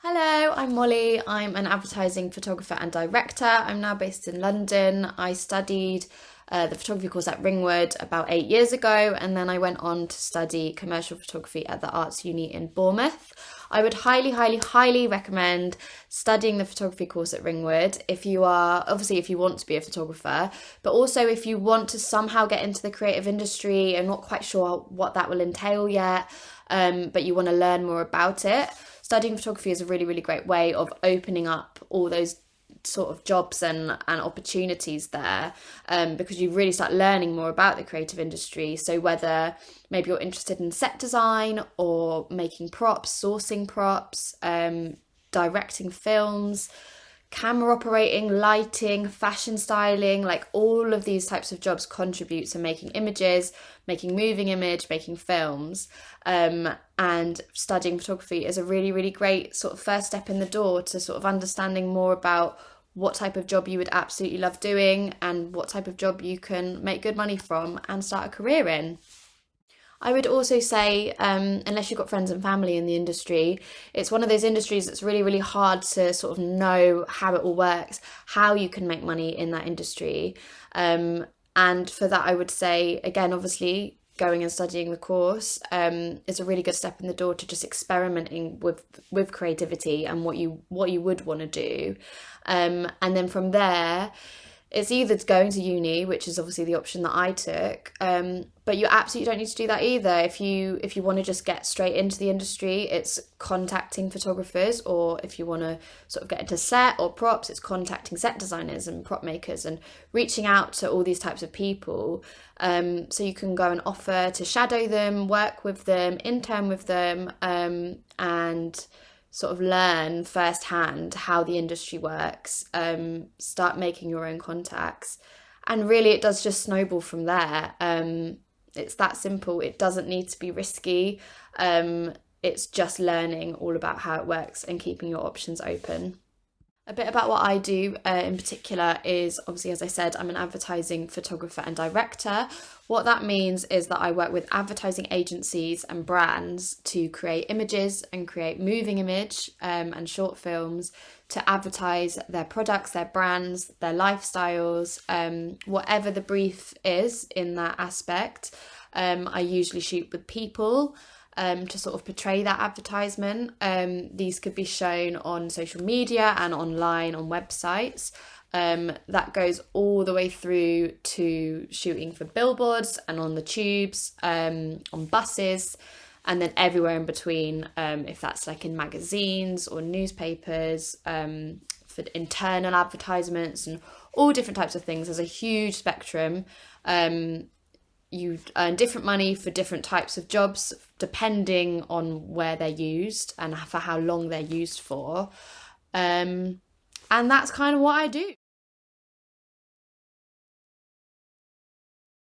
Hello, I'm Molly. I'm an advertising photographer and director. I'm now based in London. I studied the photography course at Ringwood about 8 years ago, and then I went on to study commercial photography at the Arts Uni in Bournemouth. I would highly recommend studying the photography course at Ringwood if you are, obviously, if you want to be a photographer, but also if you want to somehow get into the creative industry and not quite sure what that will entail yet, but you want to learn more about it. Studying photography is a really great way of opening up all those sort of jobs and opportunities there, because you really start learning more about the creative industry. So whether maybe you're interested in set design or making props, sourcing props, directing films, camera operating, lighting, fashion styling, like all of these types of jobs contribute to making images, making moving image, making films. And studying photography is a really great sort of first step in the door to sort of understanding more about what type of job you would absolutely love doing and what type of job you can make good money from and start a career in. I would also say, unless you've got friends and family in the industry, it's one of those industries that's really hard to sort of know how it all works, how you can make money in that industry. And for that, I would say, again, obviously, going and studying the course is a really good step in the door to just experimenting with creativity and what you would want to do. And then from there, it's either going to uni, which is obviously the option that I took, but you absolutely don't need to do that either. If you want to just get straight into the industry, it's contacting photographers, or if you want to sort of get into set or props, it's contacting set designers and prop makers and reaching out to all these types of people. So you can go and offer to shadow them, work with them, intern with them, and sort of learn firsthand how the industry works, start making your own contacts. And really, it does just snowball from there. It's that simple. It doesn't need to be risky. It's just learning all about how it works and keeping your options open. A bit about what I do in particular is, obviously, as I said, I'm an advertising photographer and director. What that means is that I work with advertising agencies and brands to create images and create moving image and short films to advertise their products, their brands, their lifestyles, whatever the brief is in that aspect. I usually shoot with people to sort of portray that advertisement. These could be shown on social media and online on websites. That goes all the way through to shooting for billboards and on the tubes, on buses, and then everywhere in between, if that's like in magazines or newspapers, for internal advertisements and all different types of things. There's a huge spectrum. You earn different money for different types of jobs depending on where they're used and for how long they're used for. And that's kind of what I do.